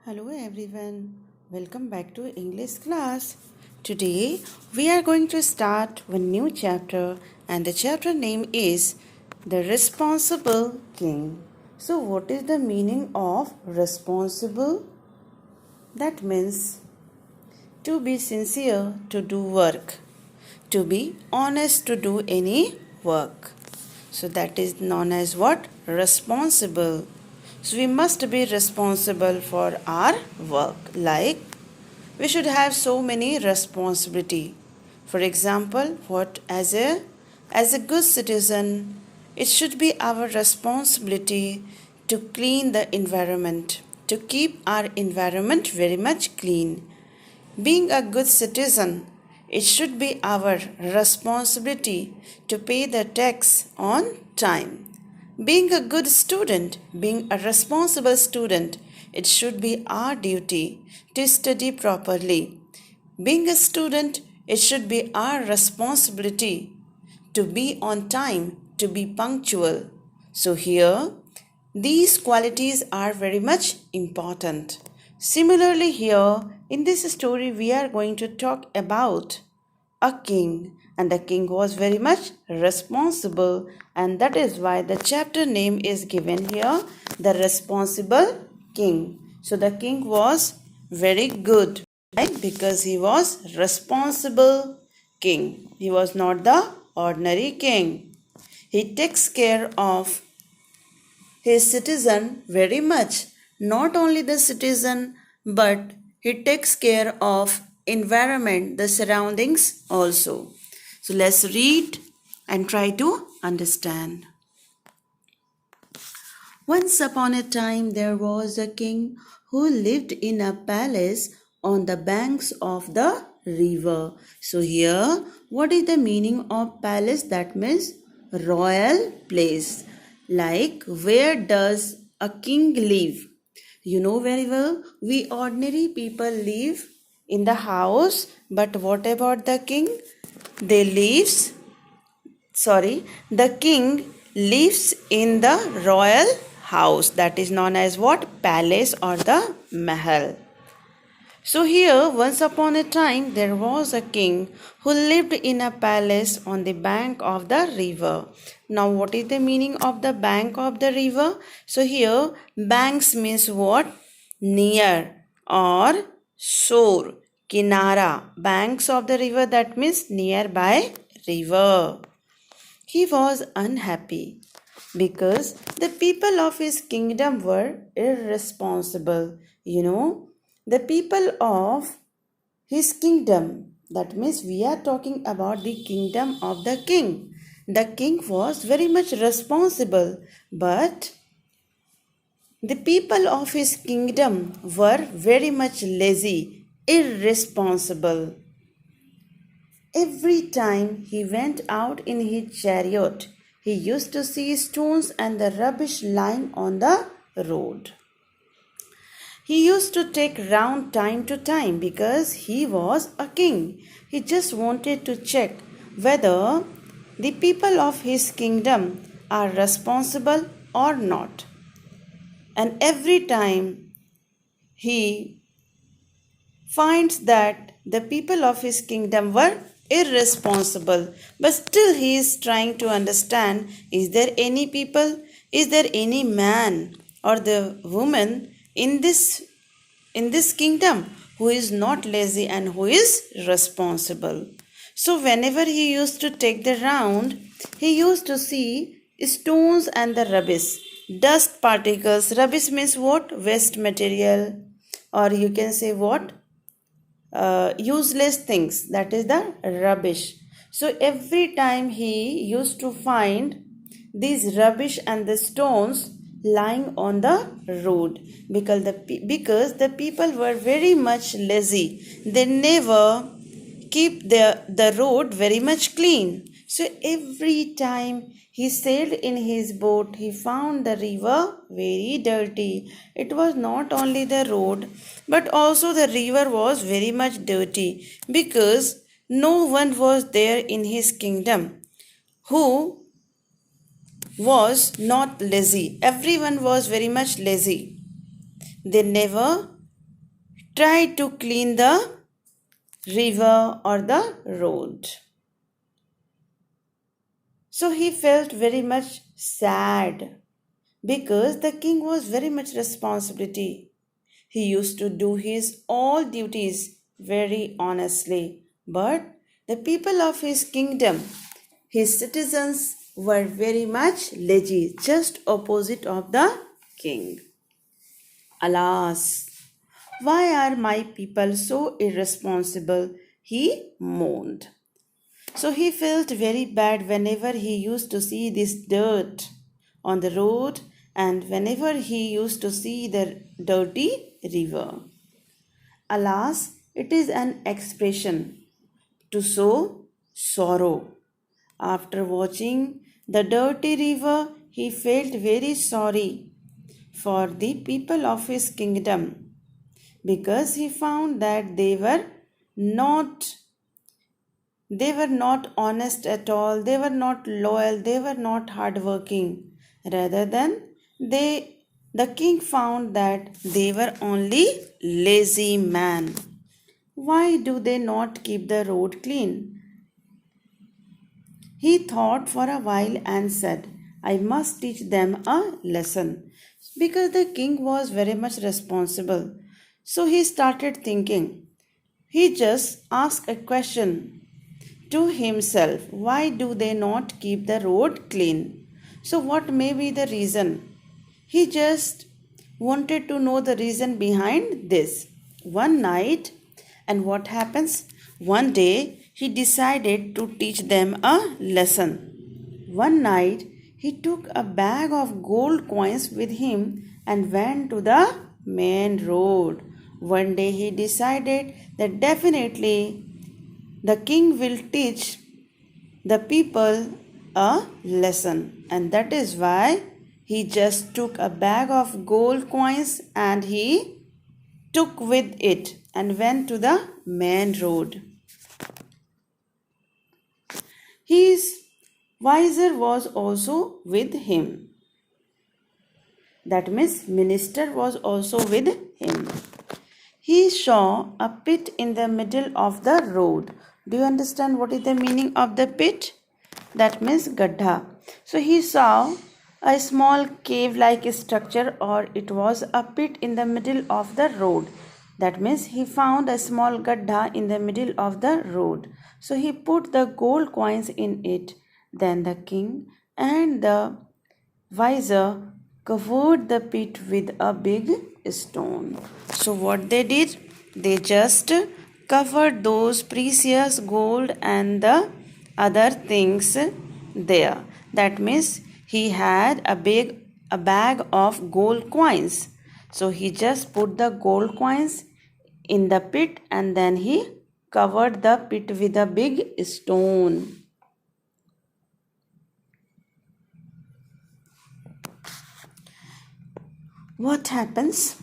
Hello everyone, welcome back to English class. Today we are going to start one new chapter and the chapter name is The Responsible King. So what is the meaning of responsible? That means to be sincere to do work, to be honest to do any work. So that is known as what? Responsible. So we must be responsible for our work. Like we should have so many responsibility. For example, what as a good citizen, it should be our responsibility to clean the environment, to keep our environment very much clean. Being a good citizen, it should be our responsibility to pay the tax on time. Being a good student, being a responsible student, it should be our duty to study properly. Being a student, it should be our responsibility to be on time, to be punctual. So here, these qualities are very much important. Similarly, here in this story, we are going to talk about a king, and the king was very much responsible, and that is why the chapter name is given here, The Responsible King. So the king was very good, right? Because he was responsible king. He was not the ordinary king. He takes care of his citizen very much. Not only the citizen, but he takes care of environment, the surroundings also. So let's read and try to understand. Once upon a time there was a king who lived in a palace on the banks of the river. So here, what is the meaning of palace? That means royal place. Like where does a king live? You know very well, we ordinary people live in the house, but what about the king? They lives the king lives in the royal house, that is known as what? Palace or the mahal. So here, once upon a time, there was a king who lived in a palace on the bank of the river. Now, what is the meaning of the bank of the river? So here, banks means what? Near or shore, kinara. Banks of the river, that means nearby river. He was unhappy because the people of his kingdom were irresponsible. The people of his kingdom, that means we are talking about the kingdom of the king. The king was very much responsible, but the people of his kingdom were very much lazy, irresponsible. Every time he went out in his chariot, he used to see stones and the rubbish lying on the road. He used to take round time to time because he was a king. He just wanted to check whether the people of his kingdom are responsible or not. And every time he finds that the people of his kingdom were irresponsible, but still he is trying to understand, is there any people, is there any man or the woman in this kingdom who is not lazy and who is responsible? So whenever he used to take the round, he used to see stones and the rubbish, dust particles. Rubbish means what? Waste material, or you can say what? Useless things, that is the rubbish. So every time he used to find these rubbish and the stones lying on the road, because the people were very much lazy, they never keep the road very much clean. So every time he sailed in his boat, he found the river very dirty. It was not only the road, but also the river was very much dirty because no one was there in his kingdom who was not lazy. Everyone was very much lazy. They never tried to clean the river or the road. So he felt very much sad because the king was very much responsibility. He used to do his all duties very honestly, but the people of his kingdom, his citizens, were very much lazy, just opposite of the king. Alas, why are my people so irresponsible? He moaned. So he felt very bad whenever he used to see this dirt on the road and whenever he used to see the dirty river. Alas, it is an expression to show sorrow. After watching the dirty river, he felt very sorry for the people of his kingdom because he found that not they were not honest at all, they were not loyal, they were not hardworking. Rather than the king found that they were only lazy men. Why do they not keep the road clean? He thought for a while and said, I must teach them a lesson. Because the king was very much responsible. So he started thinking. He just asked a question to himself, why do they not keep the road clean? So, what may be the reason? He just wanted to know the reason behind this. One night, and what happens? One day, he decided to teach them a lesson. One night, he took a bag of gold coins with him and went to the main road. One day, he decided that definitely the king will teach the people a lesson, and that is why he just took a bag of gold coins and he took with it and went to the main road. His vizier was also with him. That means minister was also with him. He saw a pit in the middle of the road. Do you understand what is the meaning of the pit? That means gadha. So he saw a small cave-like structure, or it was a pit in the middle of the road. That means he found a small gadha in the middle of the road. So he put the gold coins in it. Then the king and the vizier covered the pit with a big stone. So what they did? They just covered those precious gold and the other things there. That means he had a bag of gold coins. So he just put the gold coins in the pit and then he covered the pit with a big stone. What happens?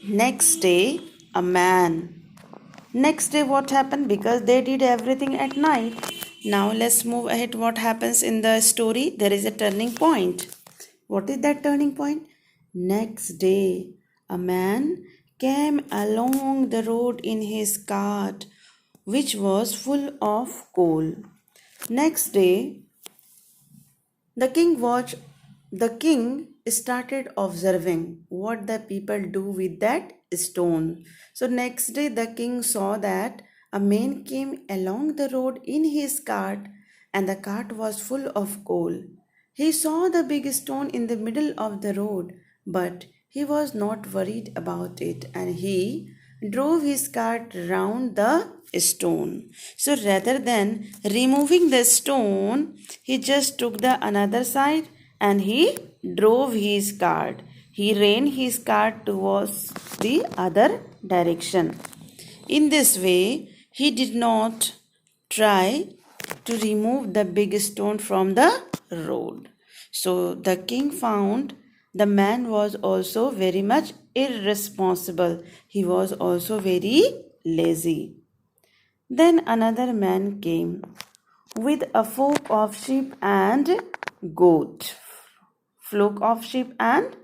Next day, a man. Next day, what happened? Because they did everything at night. Now, let's move ahead. What happens in the story? There is a turning point. What is that turning point? Next day, a man came along the road in his cart, which was full of coal. Next day, the king started observing what the people do with that stone. So next day the king saw that a man came along the road in his cart and the cart was full of coal. He saw the big stone in the middle of the road, but he was not worried about it and he drove his cart round the stone. So rather than removing the stone, he just took the another side and he drove his cart. He ran his cart towards the other direction. In this way, he did not try to remove the big stone from the road. So the king found the man was also very much irresponsible. He was also very lazy. Then another man came with a flock of sheep and goat. Flock of sheep and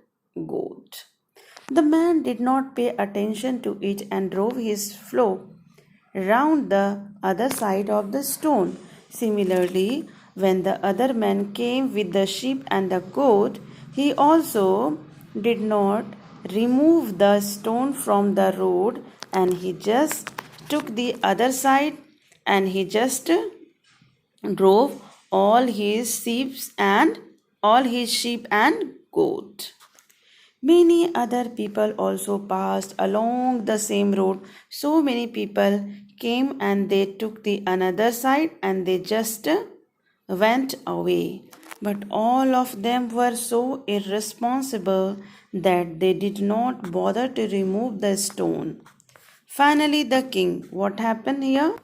goat. The man did not pay attention to it and drove his flow round the other side of the stone. Similarly, when the other man came with the sheep and the goat, he also did not remove the stone from the road, and he just took the other side and he just drove all his sheep and goat. Many other people also passed along the same road. So many people came and they took the another side and they just went away. But all of them were so irresponsible that they did not bother to remove the stone. Finally, the king. What happened here?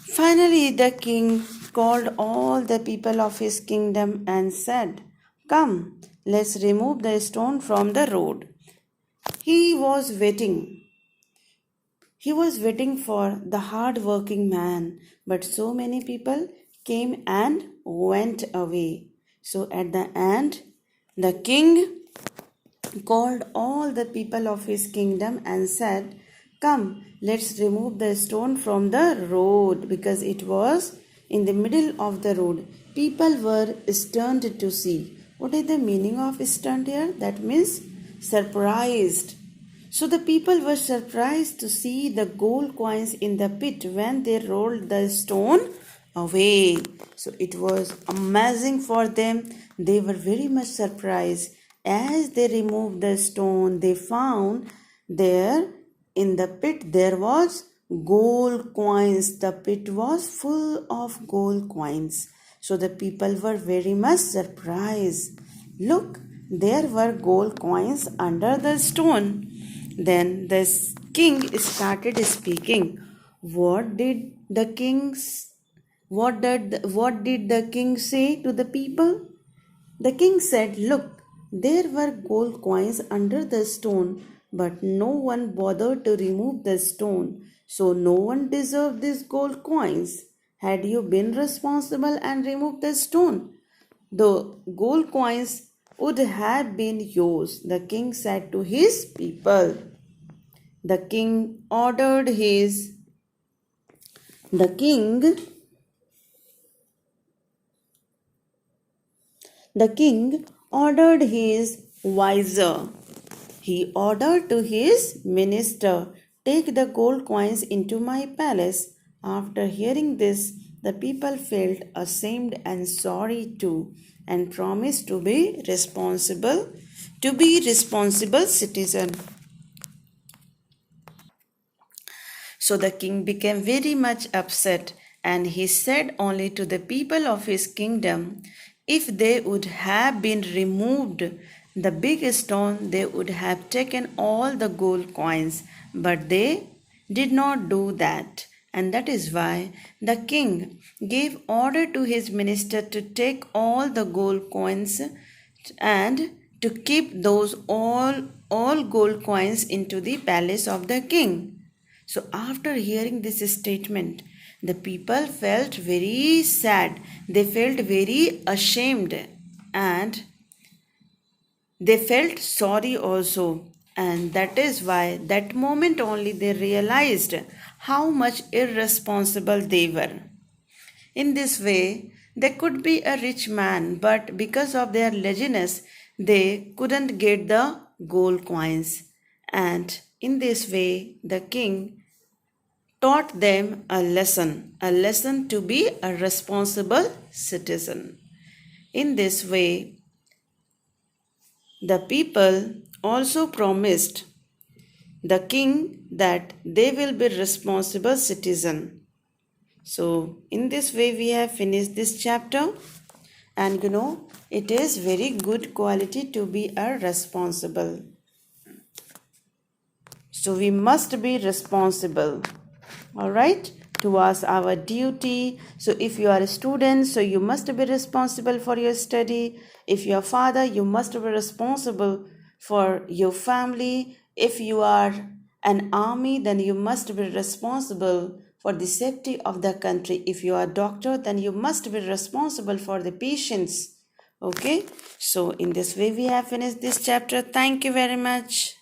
Finally, the king called all the people of his kingdom and said, "Come, let's remove the stone from the road." He was waiting. He was waiting for the hard-working man, but so many people came and went away. So at the end, the king called all the people of his kingdom and said, "Come, let's remove the stone from the road," because it was in the middle of the road. People were stunned to see. What is the meaning of stunned here? That means surprised. So the people were surprised to see the gold coins in the pit when they rolled the stone away. So it was amazing for them. They were very much surprised. As they removed the stone, they found there in the pit there was gold coins. The pit was full of gold coins. So the people were very much surprised. Look, there were gold coins under the stone. Then the king started speaking. What did the king say to the people? The king said, "Look, there were gold coins under the stone, but no one bothered to remove the stone, so no one deserved these gold coins. Had you been responsible and removed the stone, the gold coins would have been yours," the king said to his people. The king ordered his the king the king ordered his vizier. He ordered to his minister, "Take the gold coins into my palace." After hearing this, the people felt ashamed and sorry too, and promised to be responsible citizen. So the king became very much upset, and he said only to the people of his kingdom, if they would have been removed the big stone, they would have taken all the gold coins, but they did not do that. And that is why the king gave order to his minister to take all the gold coins and to keep those all gold coins into the palace of the king. So after hearing this statement, the people felt very sad. They felt very ashamed and they felt sorry also. And that is why that moment only they realized how much irresponsible they were. In this way, they could be a rich man, but because of their laziness, they couldn't get the gold coins. And in this way, the king taught them a lesson to be a responsible citizen. In this way, the people also promised the king that they will be responsible citizen. So in this way we have finished this chapter, and it is very good quality to be a responsible. So we must be responsible, all right, towards our duty. So if you are a student, so you must be responsible for your study. If you are father, you must be responsible for your family. If you are an army, then you must be responsible for the safety of the country. If you are a doctor, then you must be responsible for the patients Okay, so in this way we have finished this chapter. Thank you very much.